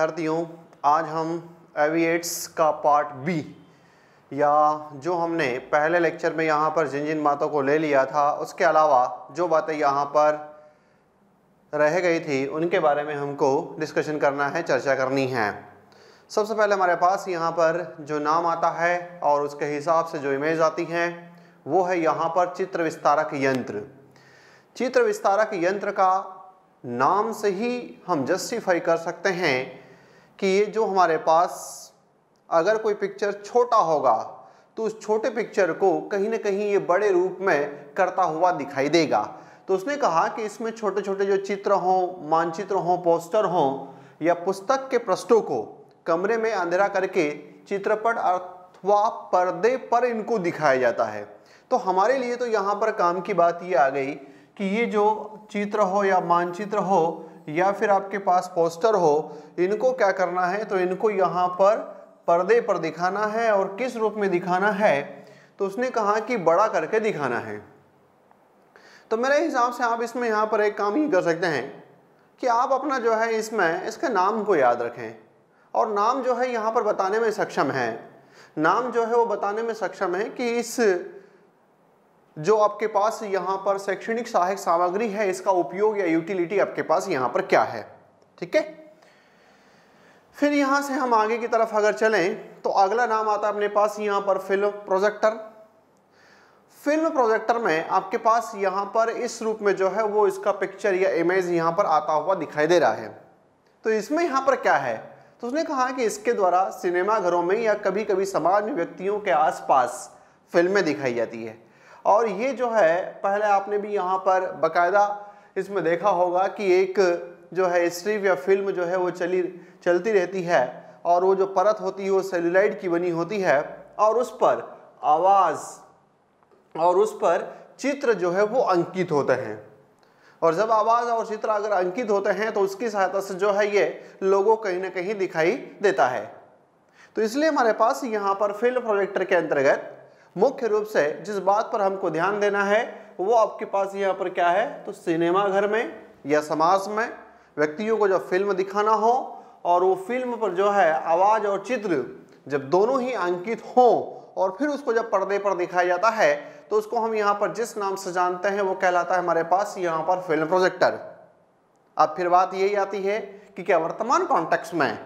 विद्यार्थियों, आज हम एविएट्स का पार्ट बी या जो हमने पहले लेक्चर में यहाँ पर जिन जिन बातों को ले लिया था उसके अलावा जो बातें यहाँ पर रह गई थी उनके बारे में हमको डिस्कशन करना है, चर्चा करनी है। सबसे पहले हमारे पास यहाँ पर जो नाम आता है और उसके हिसाब से जो इमेज आती है वो है यहाँ पर चित्र विस्तारक यंत्र। चित्र विस्तारक यंत्र का नाम से ही हम जस्टिफाई कर सकते हैं कि ये जो हमारे पास अगर कोई पिक्चर छोटा होगा तो उस छोटे पिक्चर को कहीं ना कहीं ये बड़े रूप में करता हुआ दिखाई देगा। तो उसने कहा कि इसमें छोटे छोटे जो चित्र हों, मानचित्र हों, पोस्टर हों या पुस्तक के पृष्ठों को कमरे में अंधेरा करके चित्रपट अथवा पर्दे पर इनको दिखाया जाता है। तो हमारे लिए तो यहाँ पर काम की बात ये आ गई कि ये जो चित्र हो या मानचित्र हो या फिर आपके पास पोस्टर हो, इनको क्या करना है, तो इनको यहाँ पर पर्दे पर दिखाना है। और किस रूप में दिखाना है, तो उसने कहा कि बड़ा करके दिखाना है। तो मेरे हिसाब से आप इसमें यहाँ पर एक काम ही कर सकते हैं कि आप अपना जो है इसमें इसके नाम को याद रखें और नाम जो है यहाँ पर बताने में सक्षम है। नाम जो है वो बताने में सक्षम है कि इस जो आपके पास यहाँ पर शैक्षणिक सहायक सामग्री है इसका उपयोग या यूटिलिटी आपके पास यहाँ पर क्या है। ठीक है, फिर यहाँ से हम आगे की तरफ अगर चलें तो अगला नाम आता है अपने पास यहाँ पर फिल्म प्रोजेक्टर। फिल्म प्रोजेक्टर में आपके पास यहाँ पर इस रूप में जो है वो इसका पिक्चर या इमेज यहाँ पर आता हुआ दिखाई दे रहा है। तो इसमें यहाँ पर क्या है, तो उसने कहा कि इसके द्वारा सिनेमा घरों में या कभी कभी समाज में व्यक्तियों के आसपास फिल्में दिखाई जाती है। और ये जो है पहले आपने भी यहाँ पर बकायदा इसमें देखा होगा कि एक जो है स्ट्रिप या फिल्म जो है वो चलती रहती है और वो जो परत होती है वो सेलुलाइड की बनी होती है और उस पर आवाज़ और उस पर चित्र जो है वो अंकित होते हैं। और जब आवाज़ और चित्र अगर अंकित होते हैं तो उसकी सहायता से जो है ये लोगों कहीं ना कहीं दिखाई देता है। तो इसलिए हमारे पास यहाँ पर फिल्म प्रोजेक्टर के अंतर्गत मुख्य रूप से जिस बात पर हमको ध्यान देना है वो आपके पास यहाँ पर क्या है, तो सिनेमा घर में या समाज में व्यक्तियों को जब फिल्म दिखाना हो और वो फिल्म पर जो है आवाज़ और चित्र जब दोनों ही अंकित हों और फिर उसको जब पर्दे पर दिखाया जाता है तो उसको हम यहाँ पर जिस नाम से जानते हैं वो कहलाता है हमारे पास यहाँ पर फिल्म प्रोजेक्टर। अब फिर बात यही आती है कि क्या वर्तमान कॉन्टेक्स्ट में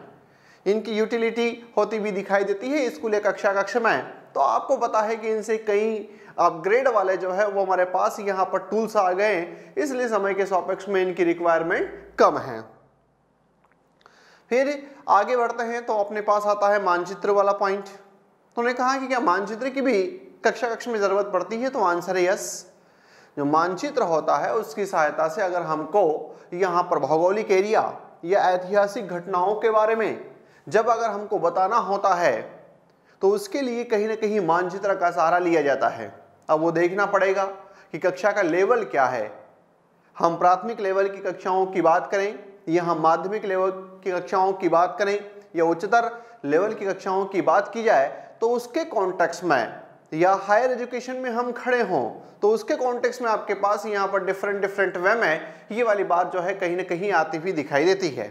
इनकी यूटिलिटी होती भी दिखाई देती है स्कूल या कक्षा में। तो आपको पता है कि इनसे कई अपग्रेड वाले जो है वो हमारे पास यहाँ पर टूल्स आ गए, इसलिए समय के सापेक्ष में इनकी रिक्वायरमेंट कम है। फिर आगे बढ़ते हैं तो अपने पास आता है मानचित्र वाला पॉइंट। तो उन्होंने कहा कि क्या मानचित्र की भी कक्षा में ज़रूरत पड़ती है, तो आंसर है यस। जो मानचित्र होता है उसकी सहायता से अगर हमको यहाँ पर भौगोलिक एरिया या ऐतिहासिक घटनाओं के बारे में जब अगर हमको बताना होता है तो उसके लिए कहीं ना कहीं मानचित्र का सहारा लिया जाता है। अब वो देखना पड़ेगा कि कक्षा का लेवल क्या है, हम प्राथमिक लेवल की कक्षाओं की बात करें या हम माध्यमिक लेवल की कक्षाओं की बात करें या उच्चतर लेवल की कक्षाओं की बात की जाए, तो उसके कॉन्टेक्स्ट में या हायर एजुकेशन में हम खड़े हों तो उसके कॉन्टेक्स्ट में आपके पास यहाँ पर डिफरेंट वे में ये वाली बात जो है कहीं ना कहीं आती हुई दिखाई देती है।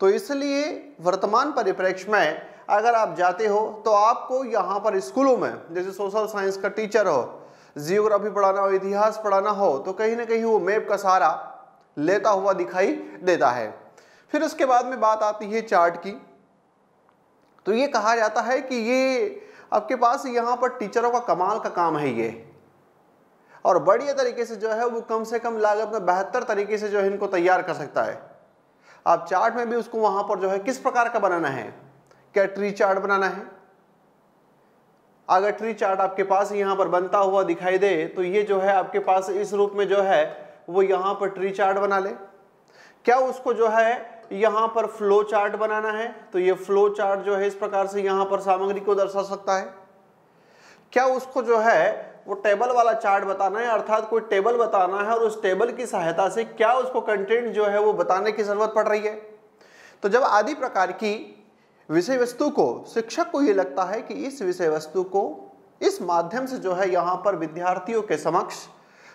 तो इसलिए वर्तमान परिप्रेक्ष्य में अगर आप जाते हो तो आपको यहाँ पर स्कूलों में जैसे सोशल साइंस का टीचर हो, जियोग्राफी पढ़ाना हो, इतिहास पढ़ाना हो, तो कहीं ना कहीं वो मैप का सहारा लेता हुआ दिखाई देता है। फिर उसके बाद में बात आती है चार्ट की। तो ये कहा जाता है कि ये आपके पास यहाँ पर टीचरों का कमाल का काम है ये, और बढ़िया तरीके से जो है वो कम से कम लागत में बेहतर तरीके से जो है इनको तैयार कर सकता है। आप चार्ट में भी उसको वहाँ पर जो है किस प्रकार का बनाना है, क्या ट्री चार्ट बनाना है। अगर ट्री चार्ट आपके पास यहाँ पर बनता हुआ दिखाई दे तो ये जो है आपके पास इस रूप में जो है वो यहाँ पर ट्री चार्ट बना ले। क्या उसको जो है यहाँ पर फ्लो चार्ट बनाना है, तो ये फ्लो चार्ट जो है इस प्रकार से यहाँ पर सामग्री को दर्शा सकता है। क्या उसको जो है वो टेबल वाला चार्ट बताना है, अर्थात कोई टेबल बताना है और उस टेबल की सहायता से क्या उसको कंटेंट जो है वो बताने की जरूरत पड़ रही है। तो जब आदि प्रकार की विषय वस्तु को शिक्षक को ये लगता है कि इस विषय वस्तु को इस माध्यम से जो है यहाँ पर विद्यार्थियों के समक्ष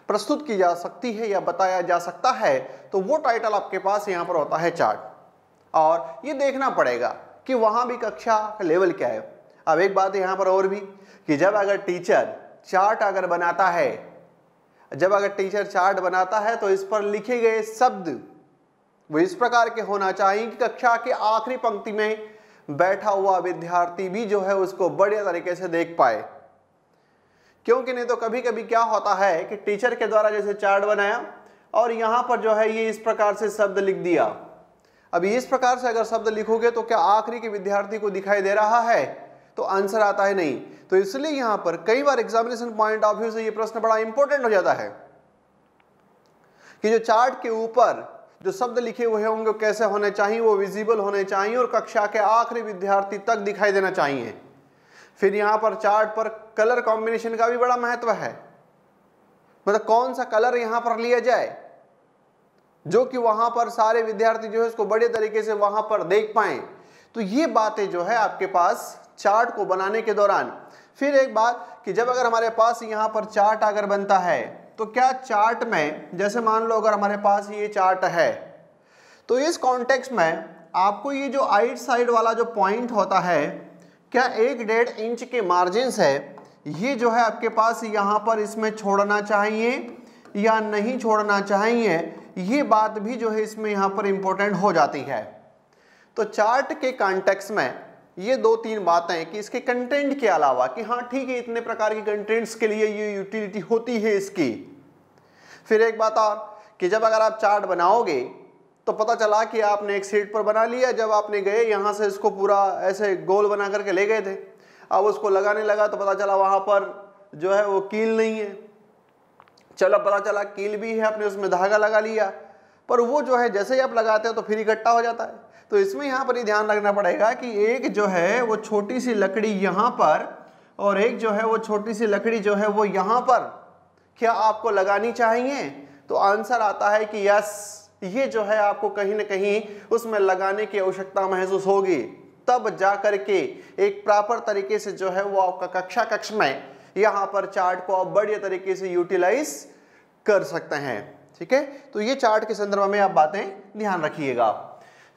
प्रस्तुत की जा सकती है या बताया जा सकता है, तो वो टाइटल आपके पास यहाँ पर होता है चार्ट। और ये देखना पड़ेगा कि वहाँ भी कक्षा का लेवल क्या है। अब एक बात यहाँ पर और भी कि जब अगर टीचर चार्ट अगर बनाता है, तो इस पर लिखे गए शब्द वो इस प्रकार के होना चाहिए कि कक्षा के आखिरी पंक्ति में बैठा हुआ विद्यार्थी भी जो है उसको बढ़िया तरीके से देख पाए। क्योंकि नहीं तो कभी कभी क्या होता है कि टीचर के द्वारा जैसे चार्ट बनाया और यहाँ पर जो है ये इस प्रकार से शब्द लिख दिया। अभी इस प्रकार से अगर शब्द लिखोगे तो क्या आखिरी के विद्यार्थी को दिखाई दे रहा है? तो आंसर आता है नहीं। तो इसलिए यहाँ पर कई बार एग्जामिनेशन पॉइंट ऑफ व्यू से ये प्रश्न बड़ा इंपॉर्टेंट हो जाता है कि जो चार्ट के ऊपर जो शब्द लिखे हुए होंगे कैसे होने चाहिए, वो विजिबल होने चाहिए और कक्षा के आखिरी विद्यार्थी तक दिखाई देना चाहिए। फिर यहाँ पर चार्ट पर कलर कॉम्बिनेशन का भी बड़ा महत्व है, मतलब कौन सा कलर यहाँ पर लिया जाए जो कि वहां पर सारे विद्यार्थी जो है उसको बड़े तरीके से वहां पर देख पाए। तो ये बातें जो है आपके पास चार्ट को बनाने के दौरान। फिर एक बात कि जब अगर हमारे पास यहाँ पर चार्ट अगर बनता है तो क्या चार्ट में, जैसे मान लो अगर हमारे पास ये चार्ट है तो इस कॉन्टेक्स्ट में आपको ये जो आइट साइड वाला जो पॉइंट होता है, क्या 1.5 इंच के मार्जिन है, ये जो है आपके पास यहाँ पर इसमें छोड़ना चाहिए या नहीं छोड़ना चाहिए, ये बात भी जो है इसमें यहाँ पर इंपॉर्टेंट हो जाती है। तो चार्ट के कॉन्टेक्स्ट में ये 2-3 बातें कि इसके कंटेंट के अलावा कि हाँ ठीक है इतने प्रकार की कंटेंट्स के लिए ये यूटिलिटी होती है इसकी। फिर एक बात और कि जब अगर आप चार्ट बनाओगे तो पता चला कि आपने एक शीट पर बना लिया, जब आपने गए यहाँ से इसको पूरा ऐसे गोल बना करके ले गए थे, अब उसको लगाने लगा तो पता चला वहाँ पर जो है वो कील नहीं है। चलो पता चला कील भी है, आपने उसमें धागा लगा लिया, पर वो जो है जैसे ही आप लगाते हो तो फिर इकट्ठा हो जाता है। तो इसमें यहाँ पर ये ध्यान रखना पड़ेगा कि एक जो है वो छोटी सी लकड़ी यहाँ पर और एक जो है वो छोटी सी लकड़ी जो है वो यहाँ पर क्या आपको लगानी चाहिए? तो आंसर आता है कि यस, ये जो है आपको कहीं ना कहीं उसमें लगाने की आवश्यकता महसूस होगी, तब जा करके एक प्रॉपर तरीके से जो है वो आपका कक्षा कक्ष में यहाँ पर चार्ट को आप बढ़िया तरीके से यूटिलाइज कर सकते हैं। ठीक है, तो ये चार्ट के संदर्भ में आप बातें ध्यान रखिएगा।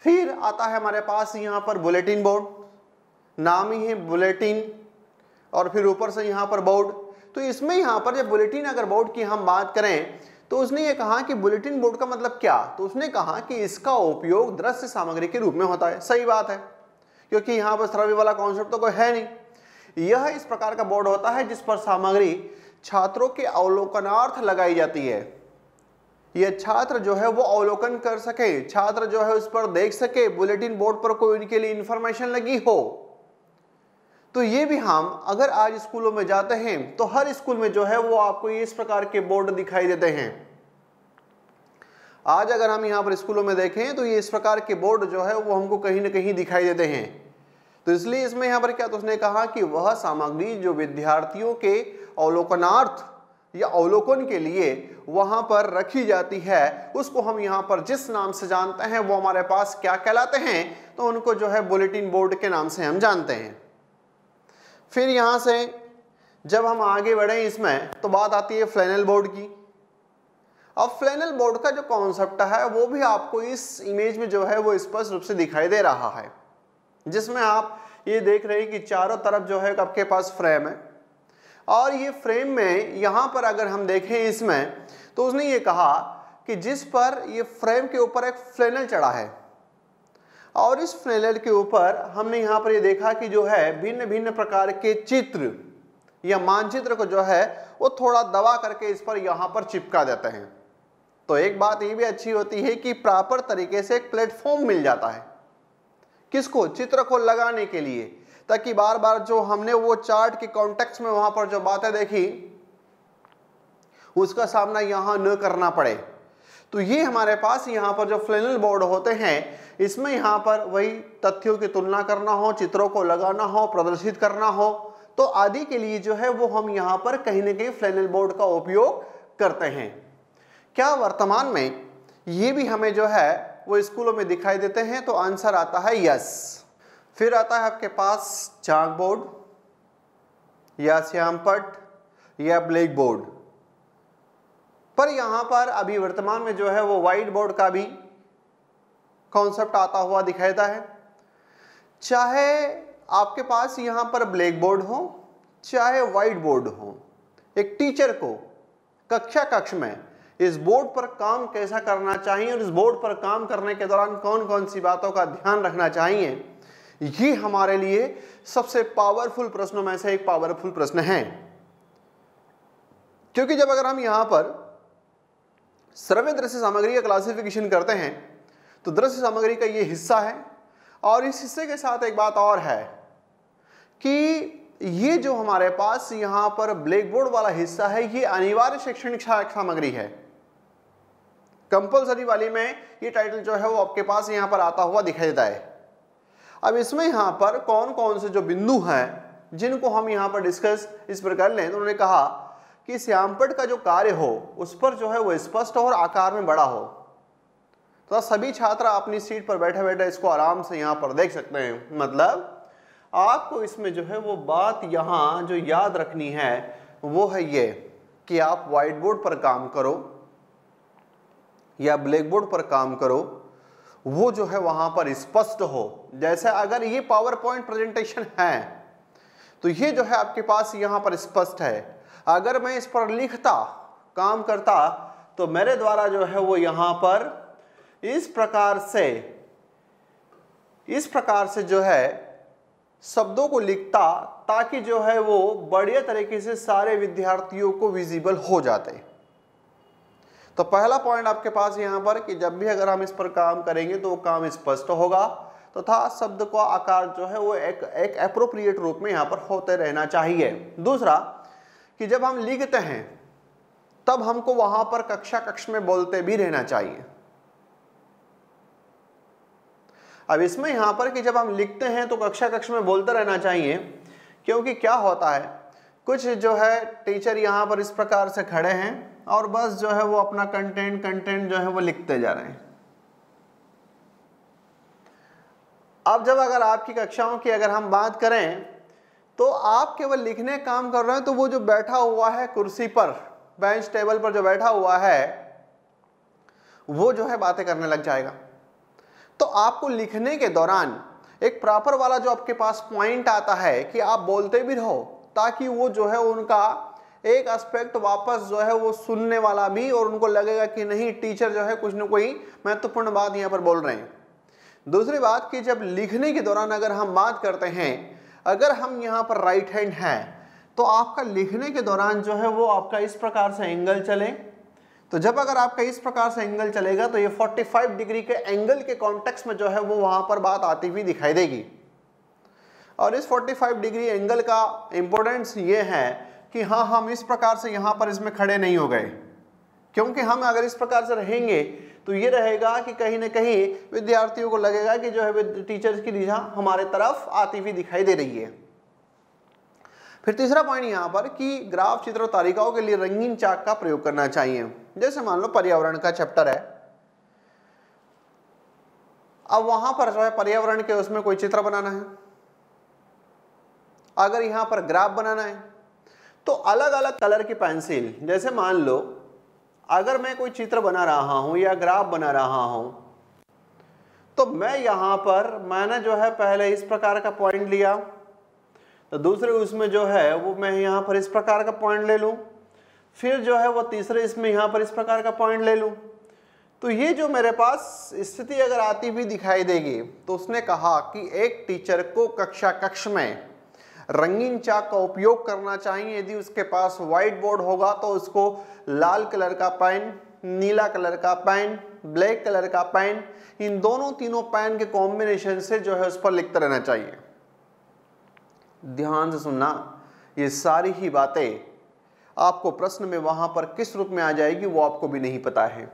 फिर आता है हमारे पास यहाँ पर बुलेटिन बोर्ड, नाम ही है बुलेटिन और फिर ऊपर से यहाँ पर बोर्ड। तो इसमें यहाँ पर जब बुलेटिन अगर बोर्ड की हम बात करें तो उसने ये कहा कि बुलेटिन बोर्ड का मतलब क्या? तो उसने कहा कि इसका उपयोग दृश्य सामग्री के रूप में होता है। सही बात है, क्योंकि यहाँ पर श्रव्य वाला कॉन्सेप्ट तो कोई है नहीं। यह इस प्रकार का बोर्ड होता है जिस पर सामग्री छात्रों के अवलोकनार्थ लगाई जाती है। यह छात्र जो है वो अवलोकन कर सके, छात्र जो है उस पर देख सके, बुलेटिन बोर्ड पर कोई उनके लिए इंफॉर्मेशन लगी हो। तो ये भी हम अगर आज स्कूलों में जाते हैं तो हर स्कूल में जो है वो आपको इस प्रकार के बोर्ड दिखाई देते हैं। आज अगर हम यहाँ पर स्कूलों में देखें तो ये इस प्रकार के बोर्ड जो है वो हमको कहीं ना कहीं दिखाई देते हैं। तो इसलिए इसमें यहाँ पर क्या, तो उसने कहा कि वह सामग्री जो विद्यार्थियों के अवलोकनार्थ या अवलोकन के लिए वहां पर रखी जाती है, उसको हम यहाँ पर जिस नाम से जानते हैं वो हमारे पास क्या कहलाते हैं? तो उनको जो है बुलेटिन बोर्ड के नाम से हम जानते हैं। फिर यहाँ से जब हम आगे बढ़े इसमें तो बात आती है फ्लैनेल बोर्ड की। अब फ्लैनेल बोर्ड का जो कॉन्सेप्ट है वो भी आपको इस इमेज में जो है वो स्पष्ट रूप से दिखाई दे रहा है, जिसमें आप ये देख रहे हैं कि चारों तरफ जो है आपके पास फ्रेम है और ये फ्रेम में यहाँ पर अगर हम देखें इसमें तो उसने ये कहा कि जिस पर ये फ्रेम के ऊपर एक फ्लैनेल चढ़ा है और इस फ्लैनेल के ऊपर हमने यहाँ पर ये देखा कि जो है भिन्न भिन्न प्रकार के चित्र या मानचित्र को जो है वो थोड़ा दबा करके इस पर यहाँ पर चिपका देते हैं। तो एक बात ये भी अच्छी होती है कि प्रॉपर तरीके से एक प्लेटफॉर्म मिल जाता है किसको, चित्र को लगाने के लिए, ताकि बार बार जो हमने वो चार्ट के कॉन्टेक्स्ट में वहां पर जो बातें देखी उसका सामना यहाँ न करना पड़े। तो ये हमारे पास यहाँ पर जो फ्लैनेल बोर्ड होते हैं इसमें यहाँ पर वही तथ्यों की तुलना करना हो, चित्रों को लगाना हो, प्रदर्शित करना हो, तो आदि के लिए जो है वो हम यहाँ पर कहीं ना कहीं फ्लैनेल बोर्ड का उपयोग करते हैं। क्या वर्तमान में ये भी हमें जो है वो स्कूलों में दिखाई देते हैं? तो आंसर आता है यस। फिर आता है आपके पास चाक बोर्ड या श्यामपट या ब्लैक बोर्ड, पर यहाँ पर अभी वर्तमान में जो है वो व्हाइट बोर्ड का भी कॉन्सेप्ट आता हुआ दिखाई देता है। चाहे आपके पास यहाँ पर ब्लैक बोर्ड हो चाहे व्हाइट बोर्ड हो, एक टीचर को कक्ष में इस बोर्ड पर काम कैसा करना चाहिए और इस बोर्ड पर काम करने के दौरान कौन कौन सी बातों का ध्यान रखना चाहिए, ये हमारे लिए सबसे पावरफुल प्रश्नों में से एक पावरफुल प्रश्न है। क्योंकि जब अगर हम यहां पर श्रव्य दृश्य सामग्री का क्लासिफिकेशन करते हैं तो दृश्य सामग्री का ये हिस्सा है, और इस हिस्से के साथ एक बात और है कि ये जो हमारे पास यहां पर ब्लैक बोर्ड वाला हिस्सा है ये अनिवार्य शैक्षणिक सामग्री है। कंपलसरी वाली में ये टाइटल जो है वो आपके पास यहां पर आता हुआ दिखाई देता है। अब इसमें यहां पर कौन कौन से जो बिंदु हैं जिनको हम यहां पर डिस्कस इस पर कर लें, तो उन्होंने कहा कि श्यामपट्ट का जो कार्य हो उस पर जो है वो स्पष्ट और आकार में बड़ा हो। तो सभी छात्र अपनी सीट पर बैठे बैठे इसको आराम से यहां पर देख सकते हैं। मतलब आपको इसमें जो है वो बात यहां जो याद रखनी है वो है ये कि आप व्हाइट बोर्ड पर काम करो या ब्लैक बोर्ड पर काम करो, वो जो है वहां पर स्पष्ट हो। जैसे अगर ये पावर पॉइंट प्रेजेंटेशन है तो ये जो है आपके पास यहां पर स्पष्ट है। अगर मैं इस पर लिखता काम करता तो मेरे द्वारा जो है वो यहां पर इस प्रकार से जो है शब्दों को लिखता ताकि जो है वो बढ़िया तरीके से सारे विद्यार्थियों को विजिबल हो जाते। तो पहला पॉइंट आपके पास यहां पर कि जब भी अगर हम इस पर काम करेंगे तो वो काम स्पष्ट होगा तथा शब्द का आकार जो है वो एक एप्रोप्रिएट रूप में यहां पर होते रहना चाहिए। दूसरा कि जब हम लिखते हैं तब हमको वहां पर कक्ष में बोलते भी रहना चाहिए। अब इसमें यहां पर कि जब हम लिखते हैं तो कक्ष में बोलते रहना चाहिए, क्योंकि क्या होता है कुछ जो है टीचर यहां पर इस प्रकार से खड़े हैं और बस जो है वो अपना कंटेंट जो है वो लिखते जा रहे हैं। अब जब अगर आपकी कक्षाओं की अगर हम बात करें तो आप केवल लिखने का काम कर रहे हैं, तो वो जो बैठा हुआ है कुर्सी पर बेंच टेबल पर जो बैठा हुआ है वो जो है बातें करने लग जाएगा। तो आपको लिखने के दौरान एक प्रॉपर वाला जो आपके पास पॉइंट आता है कि आप बोलते भी रहो ताकि वो जो है उनका एक एस्पेक्ट वापस जो है वो सुनने वाला भी, और उनको लगेगा कि नहीं टीचर जो है कुछ न कोई महत्वपूर्ण बात यहाँ पर बोल रहे हैं। दूसरी बात कि जब लिखने के दौरान अगर हम बात करते हैं, अगर हम यहाँ पर राइट हैंड हैं तो आपका लिखने के दौरान जो है वो आपका इस प्रकार से एंगल चले। तो जब अगर आपका इस प्रकार से एंगल चलेगा तो ये 45 डिग्री के एंगल के कॉन्टेक्स्ट में जो है वो वहां पर बात आती हुई दिखाई देगी। और इस 45 डिग्री एंगल का इंपॉर्टेंस ये है कि हाँ हम इस प्रकार से यहाँ पर इसमें खड़े नहीं हो गए, क्योंकि हम अगर इस प्रकार से रहेंगे तो ये रहेगा कि कहीं ना कहीं विद्यार्थियों को लगेगा कि जो है टीचर्स की निगाह हमारे तरफ आती हुई दिखाई दे रही है। फिर तीसरा पॉइंट यहाँ पर कि ग्राफ चित्र तालिकाओं के लिए रंगीन चाक का प्रयोग करना चाहिए। जैसे मान लो पर्यावरण का चैप्टर है, अब वहां पर जो है पर्यावरण के उसमें कोई चित्र बनाना है, अगर यहां पर ग्राफ बनाना है तो अलग अलग कलर की पेंसिल, जैसे मान लो अगर मैं कोई चित्र बना रहा हूं या ग्राफ बना रहा हूं तो मैं यहां पर मैंने जो है पहले इस प्रकार का पॉइंट लिया, तो दूसरे उसमें जो है वो मैं यहां पर इस प्रकार का पॉइंट ले लूं, फिर जो है वो तीसरे इसमें यहां पर इस प्रकार का पॉइंट ले लूं। तो ये जो मेरे पास स्थिति अगर आती हुई दिखाई देगी, तो उसने कहा कि एक टीचर को कक्ष में रंगीन चाक का उपयोग करना चाहिए। यदि उसके पास व्हाइट बोर्ड होगा तो उसको लाल कलर का पेन, नीला कलर का पेन, ब्लैक कलर का पेन, इन तीनों पेन के कॉम्बिनेशन से जो है उस पर लिखते रहना चाहिए। ध्यान से सुनना, ये सारी ही बातें आपको प्रश्न में वहां पर किस रूप में आ जाएगी वो आपको भी नहीं पता है,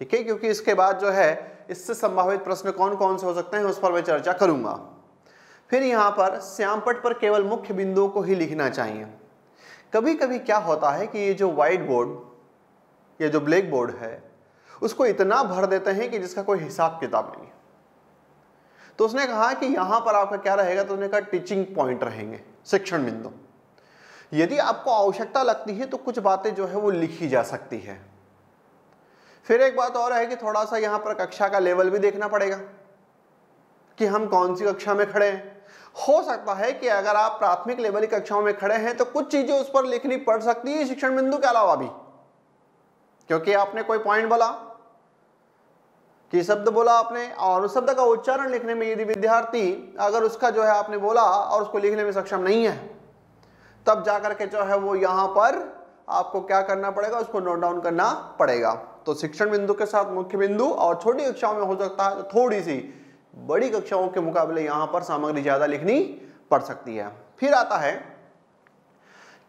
ठीक है, क्योंकि इसके बाद जो है इससे संभावित प्रश्न कौन कौन से हो सकते हैं उस पर मैं चर्चा करूंगा। फिर यहाँ पर श्यामपट्ट पर केवल मुख्य बिंदुओं को ही लिखना चाहिए। कभी कभी क्या होता है कि ये जो व्हाइट बोर्ड या जो ब्लैक बोर्ड है उसको इतना भर देते हैं कि जिसका कोई हिसाब किताब नहीं है। तो उसने कहा कि यहाँ पर आपका क्या रहेगा, तो उसने कहा टीचिंग पॉइंट रहेंगे, शिक्षण बिंदु। यदि आपको आवश्यकता लगती है तो कुछ बातें जो है वो लिखी जा सकती है। फिर एक बात और है कि थोड़ा सा यहाँ पर कक्षा का लेवल भी देखना पड़ेगा कि हम कौन सी कक्षा में खड़े हैं। हो सकता है कि अगर आप प्राथमिक लेवल की कक्षाओं में खड़े हैं तो कुछ चीजें उस पर लिखनी पड़ सकती है शिक्षण बिंदु के अलावा भी, क्योंकि आपने कोई पॉइंट बोला कि शब्द बोला आपने और उस शब्द का उच्चारण लिखने में यदि विद्यार्थी अगर उसका जो है आपने बोला और उसको लिखने में सक्षम नहीं है, तब जाकर के जो है वो यहाँ पर आपको क्या करना पड़ेगा, उसको नोट डाउन करना पड़ेगा। तो शिक्षण बिंदु के साथ मुख्य बिंदु और छोटी कक्षाओं में हो सकता है तो थोड़ी सी बड़ी कक्षाओं के मुकाबले यहाँ पर सामग्री ज्यादा लिखनी पड़ सकती है। फिर आता है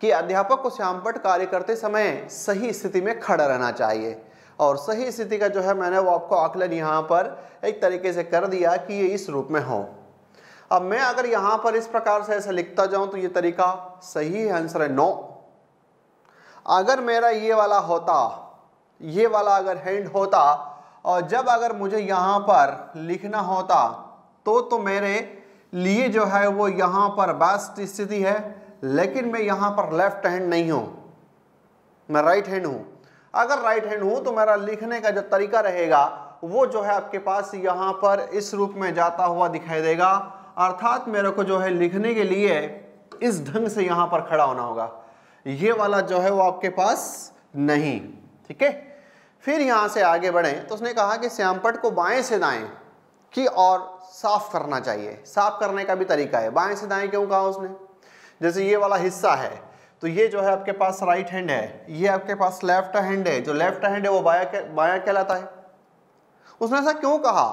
कि अध्यापक को श्यामपट्ट कार्य करते समय सही स्थिति में खड़ा रहना चाहिए, और सही स्थिति का जो है मैंने वो आपको आकलन यहाँ पर एक तरीके से कर दिया कि ये इस रूप में हो। अब मैं अगर यहाँ पर इस प्रकार से ऐसा लिखता जाऊं तो ये तरीका सही है, आंसर है 9। अगर मेरा ये वाला होता, ये वाला अगर हैंड होता और जब अगर मुझे यहाँ पर लिखना होता तो मेरे लिए जो है वो यहाँ पर बेस्ट स्थिति है, लेकिन मैं यहाँ पर लेफ्ट हैंड नहीं हूँ, मैं राइट हैंड हूँ। अगर राइट हैंड हूँ तो मेरा लिखने का जो तरीका रहेगा वो जो है आपके पास यहाँ पर इस रूप में जाता हुआ दिखाई देगा, अर्थात मेरे को जो है लिखने के लिए इस ढंग से यहाँ पर खड़ा होना होगा, ये वाला जो है वो आपके पास नहीं। ठीक है, फिर यहाँ से आगे बढ़े तो उसने कहा कि श्यामपट्ट को बाएं से दाएं की और साफ करना चाहिए। साफ करने का भी तरीका है, बाएं से दाएं क्यों कहा उसने, जैसे ये वाला हिस्सा है तो ये जो है आपके पास राइट हैंड है, ये आपके पास लेफ्ट हैंड है, जो लेफ्ट हैंड है वो बायां कहलाता है। उसने ऐसा क्यों कहा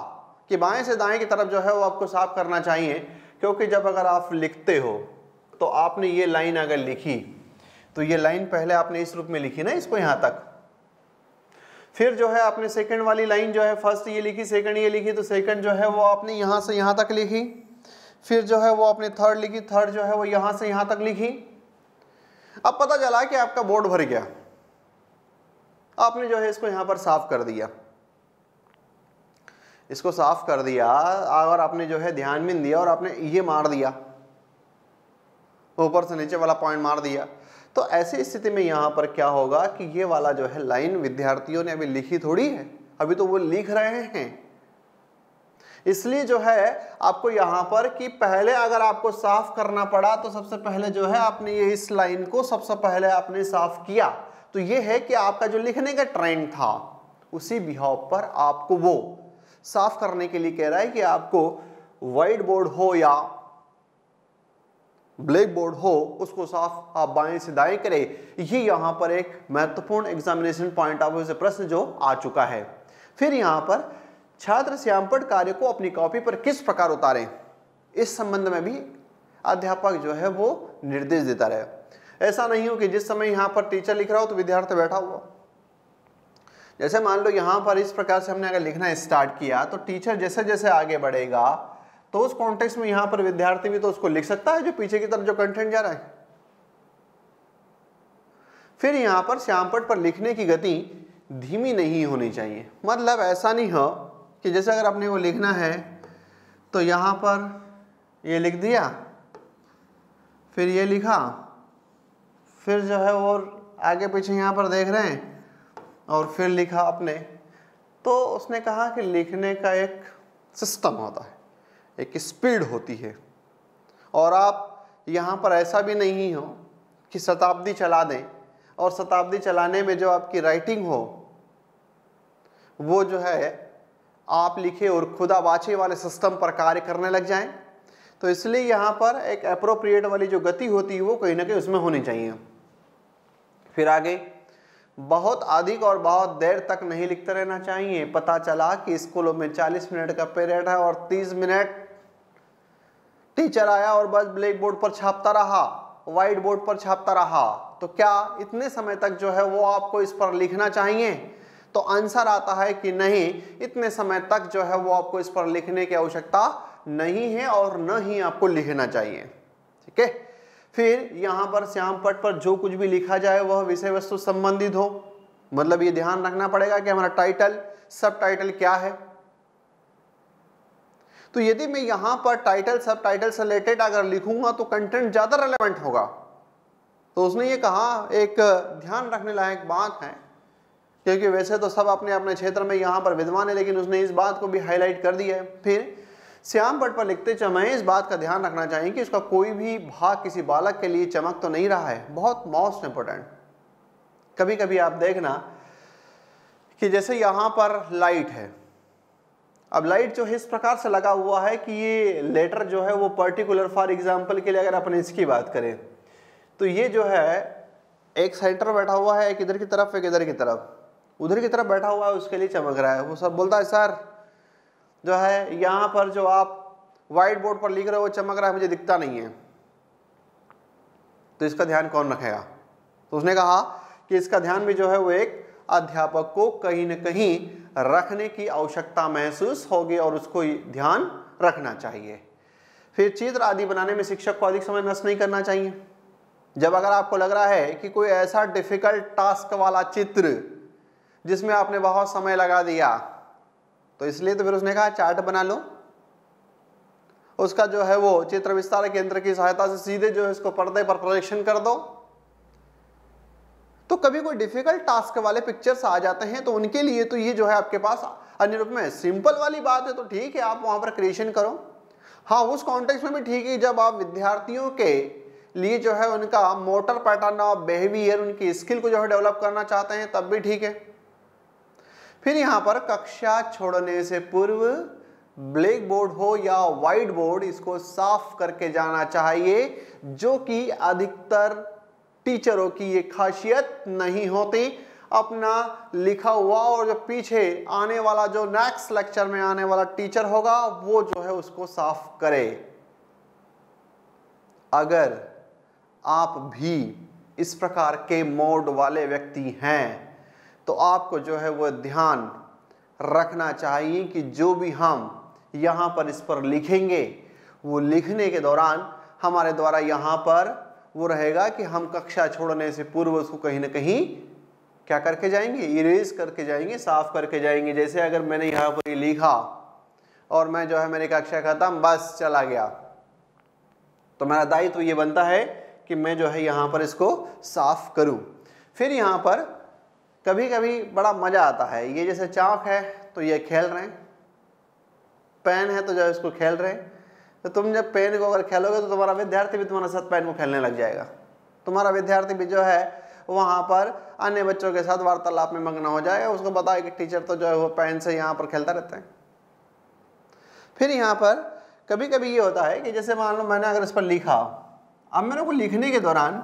कि बाएं से दाएं की तरफ जो है वो आपको साफ करना चाहिए, क्योंकि जब अगर आप लिखते हो तो आपने ये लाइन अगर लिखी तो ये लाइन पहले आपने इस रूप में लिखी ना, इसको यहाँ तक, फिर जो है आपने सेकंड वाली लाइन जो है फर्स्ट ये लिखी, सेकंड ये लिखी, तो सेकंड जो है वो आपने यहाँ से यहाँ तक लिखी, फिर जो है वो आपने थर्ड लिखी, थर्ड जो है वो यहाँ से यहाँ तक लिखी। अब पता चला कि आपका बोर्ड भर गया, आपने जो है इसको यहाँ पर साफ कर दिया, इसको साफ कर दिया और आपने जो है ध्यान भी दिया और आपने ये मार दिया, ऊपर से नीचे वाला पॉइंट मार दिया। तो ऐसी स्थिति में यहाँ पर क्या होगा कि ये वाला जो है लाइन विद्यार्थियों ने अभी लिखी थोड़ी है, अभी तो वो लिख रहे हैं। इसलिए जो है आपको यहाँ पर कि पहले अगर आपको साफ करना पड़ा तो सबसे पहले जो है आपने ये इस लाइन को सबसे पहले आपने साफ किया। तो ये है कि आपका जो लिखने का ट्रेंड था उसी बिहाव पर आपको वो साफ करने के लिए कह रहा है कि आपको व्हाइट बोर्ड हो या ब्लैक बोर्ड हो, उसको साफ आप बाएं से दाएं करें। ये यहाँ पर एक महत्वपूर्ण एग्जामिनेशन पॉइंट ऑफ व्यू से प्रश्न जो आ चुका है। फिर यहाँ पर छात्र श्यामपट्ट कार्य को अपनी कॉपी पर किस प्रकार उतारें, इस संबंध में भी अध्यापक जो है वो निर्देश देता रहे। ऐसा नहीं हो कि जिस समय यहाँ पर टीचर लिख रहा हो तो विद्यार्थी बैठा हुआ। जैसे मान लो यहाँ पर इस प्रकार से हमने अगर लिखना स्टार्ट किया तो टीचर जैसे जैसे आगे बढ़ेगा तो उस कॉन्टेक्स्ट में यहाँ पर विद्यार्थी भी तो उसको लिख सकता है जो पीछे की तरफ जो कंटेंट जा रहा है। फिर यहाँ पर श्यामपट्ट पर लिखने की गति धीमी नहीं होनी चाहिए, मतलब ऐसा नहीं हो कि जैसे अगर आपने वो लिखना है तो यहाँ पर ये लिख दिया, फिर ये लिखा, फिर जो है वो आगे पीछे यहाँ पर देख रहे हैं और फिर लिखा आपने। तो उसने कहा कि लिखने का एक सिस्टम होता है, एक स्पीड होती है, और आप यहाँ पर ऐसा भी नहीं हो कि शताब्दी चला दें और शताब्दी चलाने में जो आपकी राइटिंग हो वो जो है आप लिखे और खुदाबाची वाले सिस्टम पर कार्य करने लग जाएं। तो इसलिए यहाँ पर एक एप्रोप्रिएट वाली जो गति होती है वो कहीं ना कहीं उसमें होनी चाहिए। फिर आगे बहुत अधिक और बहुत देर तक नहीं लिखते रहना चाहिए। पता चला कि स्कूलों में 40 मिनट का पीरियड है और 30 मिनट टीचर आया और बस ब्लैक बोर्ड पर छापता रहा, व्हाइट बोर्ड पर छापता रहा, तो क्या इतने समय तक जो है वो आपको इस पर लिखना चाहिए? तो आंसर आता है कि नहीं, इतने समय तक जो है वो आपको इस पर लिखने की आवश्यकता नहीं है और न ही आपको लिखना चाहिए। ठीक है, फिर यहाँ पर श्यामपट्ट पर जो कुछ भी लिखा जाए वह विषय वस्तु संबंधित हो, मतलब ये ध्यान रखना पड़ेगा कि हमारा टाइटल सब टाइटल क्या है। तो यदि मैं यहाँ पर टाइटल सब टाइटल से रिलेटेड अगर लिखूंगा तो कंटेंट ज्यादा रेलेवेंट होगा। तो उसने ये कहा, एक ध्यान रखने लायक बात है क्योंकि वैसे तो सब अपने अपने क्षेत्र में यहाँ पर विद्वान है, लेकिन उसने इस बात को भी हाईलाइट कर दिया है। फिर श्याम पट पर लिखते समय इस बात का ध्यान रखना चाहिए कि उसका कोई भी भाग किसी बालक के लिए चमक तो नहीं रहा है। बहुत मोस्ट इंपोर्टेंट। कभी कभी आप देखना कि जैसे यहाँ पर लाइट है, अब लाइट जो है इस प्रकार से लगा हुआ है कि ये लेटर जो है वो पर्टिकुलर, फॉर एग्जांपल के लिए अगर अपन इसकी बात करें तो ये जो है एक सेंटर बैठा हुआ है, एक इधर की तरफ एक इधर की तरफ, उधर की तरफ बैठा हुआ है, उसके लिए चमक रहा है। वो सब बोलता है सर जो है यहाँ पर जो आप व्हाइट बोर्ड पर लिख रहे हो वो चमक रहा है, मुझे दिखता नहीं है। तो इसका ध्यान कौन रखेगा? तो उसने कहा कि इसका ध्यान भी जो है वो एक अध्यापक को कहीं न कहीं रखने की आवश्यकता महसूस होगी और उसको ध्यान रखना चाहिए। फिर चित्र आदि बनाने में शिक्षक को अधिक समय नष्ट नहीं करना चाहिए। जब अगर आपको लग रहा है कि कोई ऐसा डिफिकल्ट टास्क वाला चित्र जिसमें आपने बहुत समय लगा दिया, तो इसलिए तो फिर उसने कहा चार्ट बना लो, उसका जो है वो चित्र विस्तार केंद्र की सहायता से सीधे जो है इसको पर्दे पर प्रोजेक्शन कर दो। तो कभी कोई डिफिकल्ट टास्क वाले पिक्चर्स आ जाते हैं तो उनके लिए तो ये जो है आपके पास अन्य रूप में सिंपल वाली बात है, तो ठीक है आप वहां पर क्रिएशन करो। हाँ, उस कॉन्टेक्स्ट में भी ठीक है जब आप विद्यार्थियों के लिए जो है उनका मोटर पैटर्न ऑफ बिहेवियर, उनकी स्किल को जो है डेवलप करना चाहते हैं तब भी ठीक है। फिर यहाँ पर कक्षा छोड़ने से पूर्व ब्लैक बोर्ड हो या व्हाइट बोर्ड, इसको साफ करके जाना चाहिए, जो कि अधिकतर टीचरों की ये खासियत नहीं होती। अपना लिखा हुआ और जो पीछे आने वाला जो नेक्स्ट लेक्चर में आने वाला टीचर होगा वो जो है उसको साफ करे। अगर आप भी इस प्रकार के मोड वाले व्यक्ति हैं तो आपको जो है वो ध्यान रखना चाहिए कि जो भी हम यहाँ पर इस पर लिखेंगे वो लिखने के दौरान हमारे द्वारा यहाँ पर वो रहेगा कि हम कक्षा छोड़ने से पूर्व उसको कहीं ना कहीं क्या करके जाएंगे, इरेज करके जाएंगे, साफ करके जाएंगे। जैसे अगर मैंने यहाँ पर ये लिखा और मैं जो है मेरी कक्षा खत्म बस चला गया, तो मेरा दायित्व ये बनता है कि मैं जो है यहाँ पर इसको साफ करूँ। फिर यहाँ पर कभी कभी बड़ा मज़ा आता है, ये जैसे चाक है तो ये खेल रहे हैं, पेन है तो जो इसको खेल रहे हैं। तो तुम जब पेन को अगर खेलोगे तो तुम्हारा विद्यार्थी भी तुम्हारे साथ पेन को खेलने लग जाएगा। तुम्हारा विद्यार्थी भी जो है वहाँ पर अन्य बच्चों के साथ वार्तालाप में मग्न हो जाएगा, उसको बताए कि टीचर तो जो है वो पेन से यहाँ पर खेलता रहता है। फिर यहाँ पर कभी कभी ये होता है कि जैसे मान लो मैंने अगर इस पर लिखा, अब मेरे को लिखने के दौरान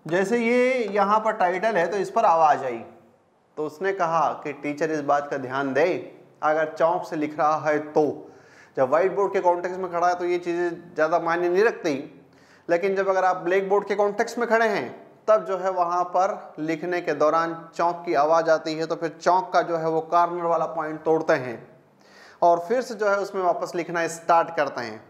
जैसे ये यहाँ पर टाइटल है तो इस पर आवाज़ आई, तो उसने कहा कि टीचर इस बात का ध्यान दे अगर चौक से लिख रहा है तो। जब व्हाइट बोर्ड के कॉन्टेक्स्ट में खड़ा है तो ये चीज़ें ज़्यादा मायने नहीं रखती, लेकिन जब अगर आप ब्लैक बोर्ड के कॉन्टेक्स्ट में खड़े हैं तब जो है वहाँ पर लिखने के दौरान चौक की आवाज़ आती है, तो फिर चौक का जो है वो कॉर्नर वाला पॉइंट तोड़ते हैं और फिर से जो है उसमें वापस लिखना स्टार्ट करते हैं।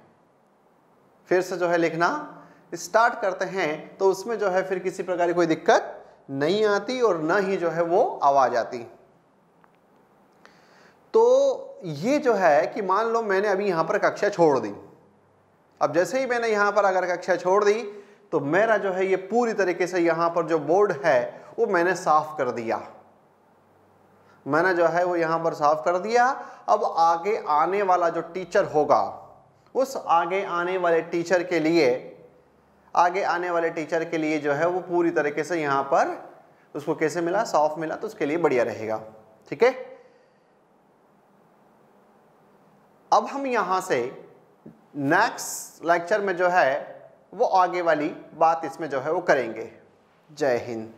फिर से जो है लिखना स्टार्ट करते हैं तो उसमें जो है फिर किसी प्रकार की कोई दिक्कत नहीं आती और न ही जो है वो आवाज़ आती। तो ये जो है कि मान लो मैंने अभी यहाँ पर कक्षा छोड़ दी, अब जैसे ही मैंने यहाँ पर अगर कक्षा छोड़ दी तो मेरा जो है ये पूरी तरीके से यहाँ पर जो बोर्ड है वो मैंने साफ कर दिया, मैंने जो है वो यहाँ पर साफ कर दिया। अब आगे आने वाला जो टीचर होगा उस आगे आने वाले टीचर के लिए जो है वो पूरी तरीके से यहाँ पर उसको कैसे मिला, साफ मिला, तो उसके लिए बढ़िया रहेगा। ठीक है, अब हम यहाँ से नेक्स्ट लेक्चर में जो है वो आगे वाली बात इसमें जो है वो करेंगे। जय हिंद।